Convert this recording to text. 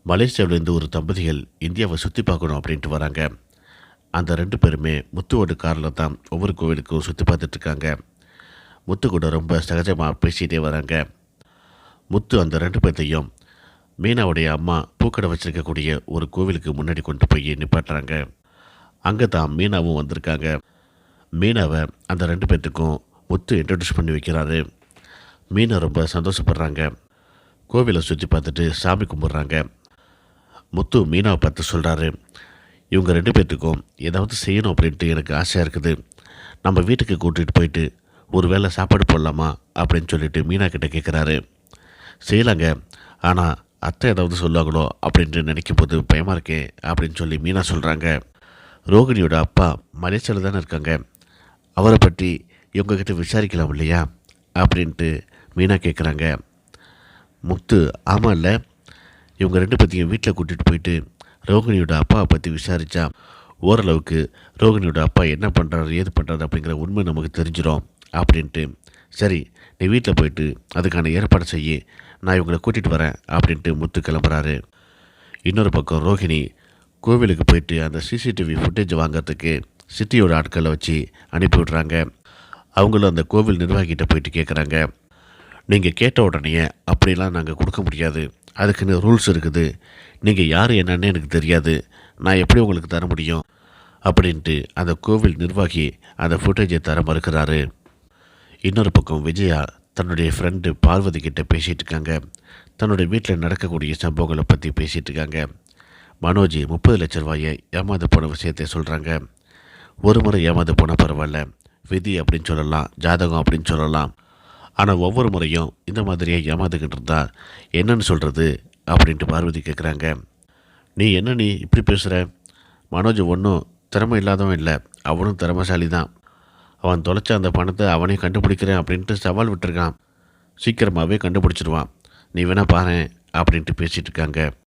மலேசியாவிலேருந்து ஒரு தம்பதிகள் இந்தியாவை சுற்றி பார்க்கணும் அப்படின்ட்டு வராங்க. அந்த 2 பேருமே முத்துவோட காரில் தான் ஒவ்வொரு கோவிலுக்கும் சுற்றி பார்த்துட்ருக்காங்க. முத்து கூட ரொம்ப சகஜமாக பேசிகிட்டே வராங்க. முத்து அந்த 2 பேர்த்தையும் மீனாவுடைய அம்மா பூக்கடை வச்சிருக்கக்கூடிய ஒரு கோவிலுக்கு முன்னாடி கொண்டு போய் நிப்பாட்டுறாங்க. அங்கே தான் மீனாவும் வந்திருக்காங்க. மீனாவை அந்த 2 பேர்த்துக்கும் முத்து இன்ட்ரடியூஸ் பண்ணி வைக்கிறாரு. மீனா ரொம்ப சந்தோஷப்படுறாங்க. கோவிலை சுற்றி பார்த்துட்டு சாமி கும்பிட்றாங்க. முத்து மீனாவை பார்த்து சொல்கிறாரு, இவங்க 2 பேர்த்துக்கும் ஏதாவது செய்யணும் அப்படின்ட்டு எனக்கு ஆசையாக இருக்குது. நம்ம வீட்டுக்கு கூட்டிகிட்டு போயிட்டு ஒரு வேளை சாப்பாடு போடலாமா அப்படின்னு சொல்லிட்டு மீனா கிட்ட கேட்குறாரு. செய்யலாங்க, ஆனால் அத்தை ஏதாவது சொல்லுவாங்களோ அப்படின்ட்டு நினைக்கும் போது பயமாக இருக்கே அப்படின்னு சொல்லி மீனா சொல்கிறாங்க. ரோகிணியோட அப்பா மலேசியாவில் தானே இருக்காங்க, அவரை பற்றி இவங்கக்கிட்ட விசாரிக்கலாம் இல்லையா அப்படின்ட்டு மீனா கேட்குறாங்க. முத்து, ஆமாம் இல்லை, இவங்க 2 பேர்த்தையும் வீட்டில் கூட்டிகிட்டு போயிட்டு ரோகிணியோட அப்பாவை பற்றி விசாரித்தா ஓரளவுக்கு ரோகிணியோட அப்பா என்ன பண்ணுறாரு ஏது பண்ணுறாரு அப்படிங்கிற உண்மை நமக்கு தெரிஞ்சிடும் அப்படின்ட்டு, சரி நீ வீட்டில் போயிட்டு அதுக்கான ஏற்பாடு செய்ய, நான் இவங்களை கூட்டிகிட்டு வரேன் அப்படின்ட்டு முத்து கிளம்புறாரு. இன்னொரு பக்கம் ரோகிணி கோவிலுக்கு போயிட்டு அந்த சிசிடிவி ஃபுட்டேஜ் வாங்கிறதுக்கு சிட்டியோட ஆட்களை வச்சு அனுப்பி விட்றாங்க. அவங்களும் அந்த கோவில் நிர்வாகிகிட்ட போயிட்டு கேட்குறாங்க, நீங்கள் கேட்ட உடனே அப்படிலாம் நாங்கள் கொடுக்க முடியாது, அதுக்குன்னு ரூல்ஸ் இருக்குது, நீங்கள் யார் என்னன்னு எனக்கு தெரியாது, நான் எப்படி உங்களுக்கு தர முடியும் அப்படின்ட்டு அந்த கோவில் நிர்வாகி அந்த ஃபுட்டேஜை தர மறுக்கிறாரு. இன்னொரு பக்கம் விஜயா தன்னுடைய ஃப்ரெண்டு பார்வதி கிட்ட பேசிகிட்டு இருக்காங்க. தன்னுடைய வீட்டில் நடக்கக்கூடிய சம்பவங்களை பற்றி பேசிகிட்டு இருக்காங்க. மனோஜ் 30 லட்ச ரூபாயை ஏமாந்து போன விஷயத்தை சொல்கிறாங்க. ஒரு முறை ஏமாந்து போனால் பரவாயில்ல, விதி அப்படின்னு சொல்லலாம், ஜாதகம் அப்படின்னு சொல்லலாம், ஆனால் ஒவ்வொரு முறையும் இந்த மாதிரியே ஏமாந்துக்கிட்டு இருந்தா என்னன்னு சொல்கிறது அப்படின்ட்டு பார்வதி கேட்குறாங்க. நீ இப்படி பேசுகிற? மனோஜ் ஒன்றும் திறமை இல்லாதவன் இல்லை, அவனும் திறமைசாலி தான். அவன் தொலைச்ச அந்த பணத்தை அவனே கண்டுபிடிக்கிறேன் அப்படின்ட்டு சவால் விட்டுருக்கான். சீக்கிரமாகவே கண்டுபிடிச்சிடுவான், நீ வேணா பாரு அப்படின்ட்டு பேசிகிட்டு இருக்காங்க.